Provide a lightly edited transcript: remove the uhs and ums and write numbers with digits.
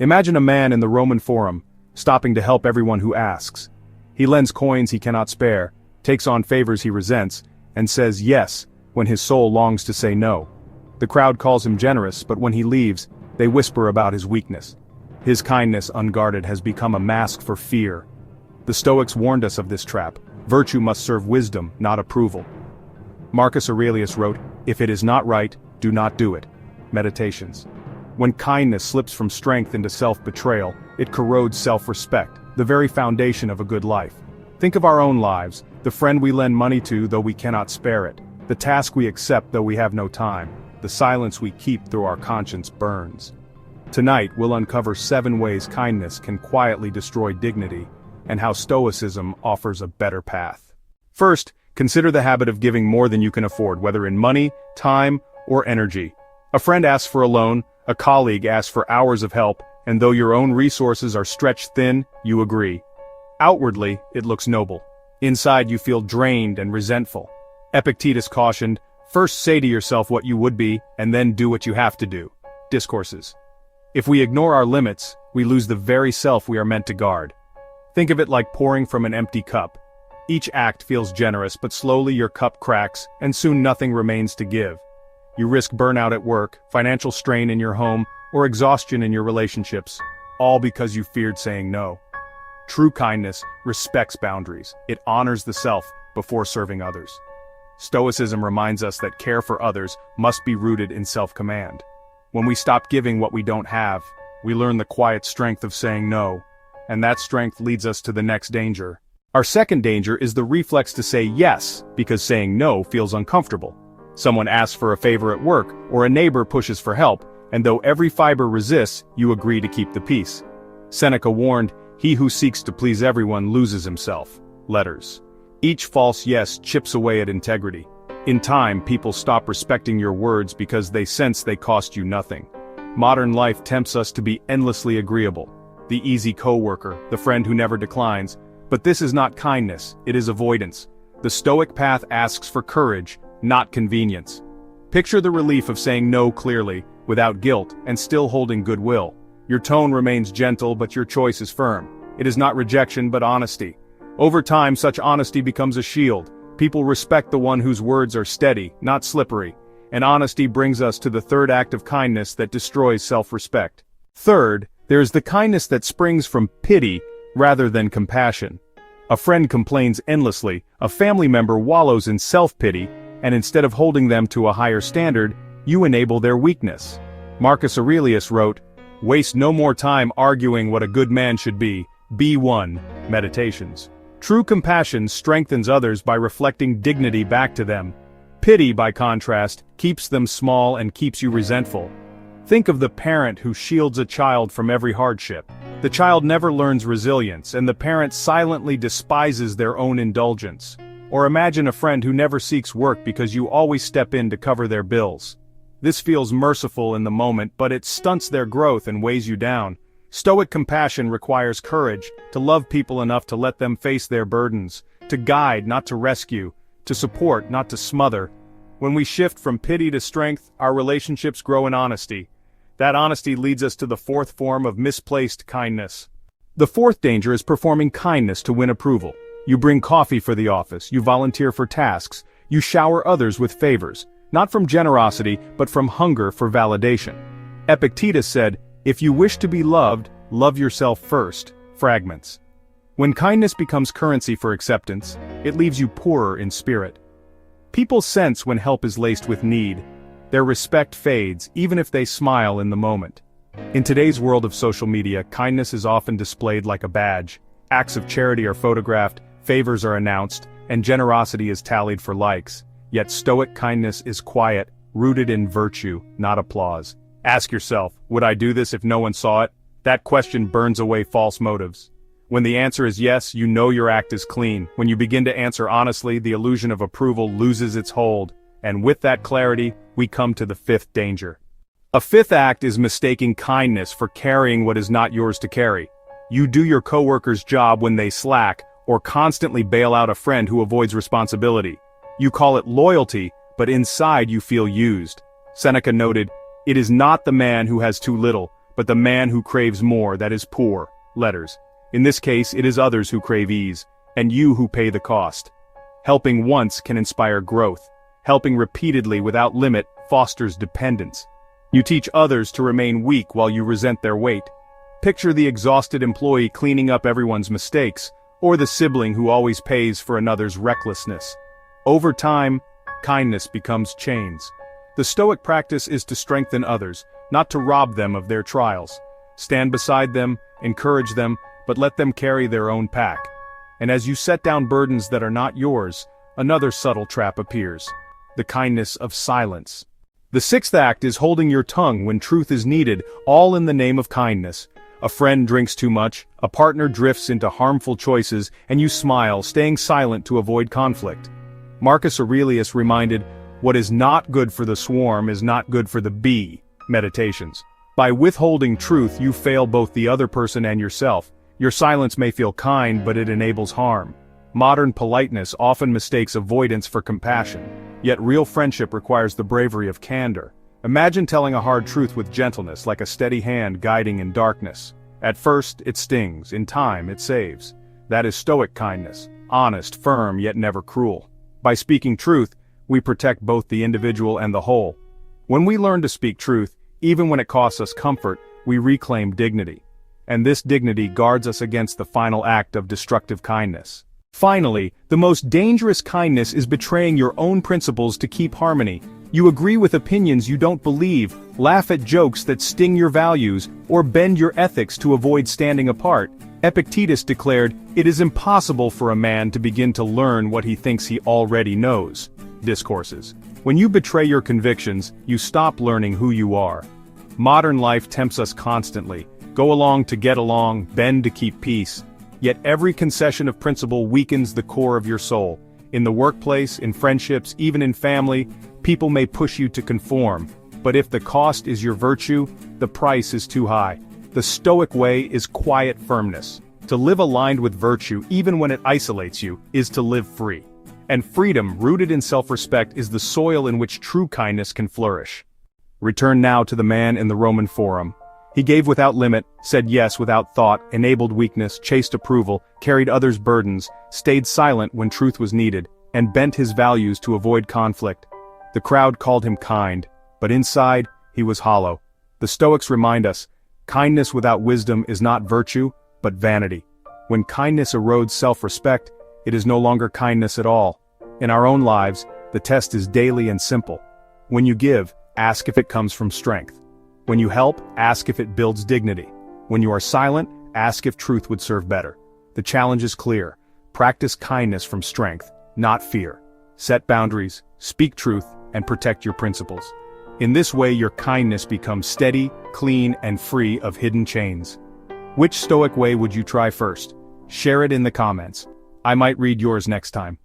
Imagine a man in the Roman Forum, stopping to help everyone who asks. He lends coins he cannot spare, takes on favors he resents, and says yes when his soul longs to say no. The crowd calls him generous, but when he leaves, they whisper about his weakness. His kindness, unguarded, has become a mask for fear. The Stoics warned us of this trap. Virtue must serve wisdom, not approval. Marcus Aurelius wrote, "If it is not right, do not do it." Meditations. When kindness slips from strength into self-betrayal, it corrodes self-respect, the very foundation of a good life. Think of our own lives, the friend we lend money to though we cannot spare it, the task we accept though we have no time, the silence we keep though our conscience burns. Tonight we'll uncover 7 ways kindness can quietly destroy dignity, and how Stoicism offers a better path. First, consider the habit of giving more than you can afford, whether in money, time, or energy. A friend asks for a loan, a colleague asks for hours of help, and though your own resources are stretched thin, you agree. Outwardly, it looks noble. Inside you feel drained and resentful. Epictetus cautioned, "First say to yourself what you would be, and then do what you have to do." Discourses. If we ignore our limits, we lose the very self we are meant to guard. Think of it like pouring from an empty cup. Each act feels generous, but slowly your cup cracks, and soon nothing remains to give. You risk burnout at work, financial strain in your home, or exhaustion in your relationships, all because you feared saying no. True kindness respects boundaries. It honors the self before serving others. Stoicism reminds us that care for others must be rooted in self-command. When we stop giving what we don't have, we learn the quiet strength of saying no, and that strength leads us to the next danger. Our second danger is the reflex to say yes, because saying no feels uncomfortable. Someone asks for a favor at work, or a neighbor pushes for help, and though every fiber resists, you agree to keep the peace. Seneca warned, "He who seeks to please everyone loses himself." Letters. Each false yes chips away at integrity. In time, people stop respecting your words because they sense they cost you nothing. Modern life tempts us to be endlessly agreeable. The easy coworker, the friend who never declines. But this is not kindness, it is avoidance. The Stoic path asks for courage, not convenience. Picture the relief of saying no clearly, without guilt, and still holding goodwill. Your tone remains gentle, but your choice is firm. It is not rejection, but honesty. Over time, such honesty becomes a shield. People respect the one whose words are steady, not slippery. And honesty brings us to the third act of kindness that destroys self-respect. Third, there is the kindness that springs from pity rather than compassion. A friend complains endlessly, a family member wallows in self-pity, and instead of holding them to a higher standard, you enable their weakness. Marcus Aurelius wrote, "Waste no more time arguing what a good man should be one." Meditations. True compassion strengthens others by reflecting dignity back to them. Pity, by contrast, keeps them small and keeps you resentful. Think of the parent who shields a child from every hardship. The child never learns resilience, and the parent silently despises their own indulgence. Or imagine a friend who never seeks work because you always step in to cover their bills. This feels merciful in the moment, but it stunts their growth and weighs you down. Stoic compassion requires courage, to love people enough to let them face their burdens, to guide, not to rescue, to support, not to smother. When we shift from pity to strength, our relationships grow in honesty. That honesty leads us to the fourth form of misplaced kindness. The fourth danger is performing kindness to win approval. You bring coffee for the office, you volunteer for tasks, you shower others with favors, not from generosity, but from hunger for validation. Epictetus said, "If you wish to be loved, love yourself first." Fragments. When kindness becomes currency for acceptance, it leaves you poorer in spirit. People sense when help is laced with need. Their respect fades, even if they smile in the moment. In today's world of social media, kindness is often displayed like a badge. Acts of charity are photographed, favors are announced, and generosity is tallied for likes. Yet Stoic kindness is quiet, rooted in virtue, not applause. Ask yourself, would I do this if no one saw it? That question burns away false motives. When the answer is yes, you know your act is clean. When you begin to answer honestly, the illusion of approval loses its hold. And with that clarity, we come to the fifth danger. A fifth act is mistaking kindness for carrying what is not yours to carry. You do your coworker's job when they slack, or constantly bail out a friend who avoids responsibility. You call it loyalty, but inside you feel used. Seneca noted, "It is not the man who has too little, but the man who craves more, that is poor, letters. In this case, it is others who crave ease, and you who pay the cost. Helping once can inspire growth. Helping repeatedly without limit fosters dependence. You teach others to remain weak while you resent their weight. Picture the exhausted employee cleaning up everyone's mistakes, or the sibling who always pays for another's recklessness. Over time, kindness becomes chains. The Stoic practice is to strengthen others, not to rob them of their trials. Stand beside them, encourage them, but let them carry their own pack. And as you set down burdens that are not yours, another subtle trap appears: the kindness of silence. The sixth act is holding your tongue when truth is needed, all in the name of kindness. A friend drinks too much, a partner drifts into harmful choices, and you smile, staying silent to avoid conflict. Marcus Aurelius reminded, "What is not good for the swarm is not good for the bee." Meditations. By withholding truth, you fail both the other person and yourself. Your silence may feel kind, but it enables harm. Modern politeness often mistakes avoidance for compassion, yet real friendship requires the bravery of candor. Imagine telling a hard truth with gentleness, like a steady hand guiding in darkness. At first, it stings. In time, it saves. That is Stoic kindness, honest, firm, yet never cruel. By speaking truth, we protect both the individual and the whole. When we learn to speak truth, even when it costs us comfort, we reclaim dignity. And this dignity guards us against the final act of destructive kindness. Finally, the most dangerous kindness is betraying your own principles to keep harmony. You agree with opinions you don't believe, laugh at jokes that sting your values, or bend your ethics to avoid standing apart. Epictetus declared, "It is impossible for a man to begin to learn what he thinks he already knows." Discourses. When you betray your convictions, you stop learning who you are. Modern life tempts us constantly. Go along to get along, bend to keep peace. Yet every concession of principle weakens the core of your soul. In the workplace, in friendships, even in family, people may push you to conform. But if the cost is your virtue, the price is too high. The Stoic way is quiet firmness. To live aligned with virtue, even when it isolates you, is to live free. And freedom, rooted in self-respect, is the soil in which true kindness can flourish. Return now to the man in the Roman Forum. He gave without limit, said yes without thought, enabled weakness, chased approval, carried others' burdens, stayed silent when truth was needed, and bent his values to avoid conflict. The crowd called him kind, but inside, he was hollow. The Stoics remind us, kindness without wisdom is not virtue, but vanity. When kindness erodes self-respect, it is no longer kindness at all. In our own lives, the test is daily and simple. When you give, ask if it comes from strength. When you help, ask if it builds dignity. When you are silent, ask if truth would serve better. The challenge is clear. Practice kindness from strength, not fear. Set boundaries, speak truth, and protect your principles. In this way, your kindness becomes steady, clean, and free of hidden chains. Which Stoic way would you try first? Share it in the comments. I might read yours next time.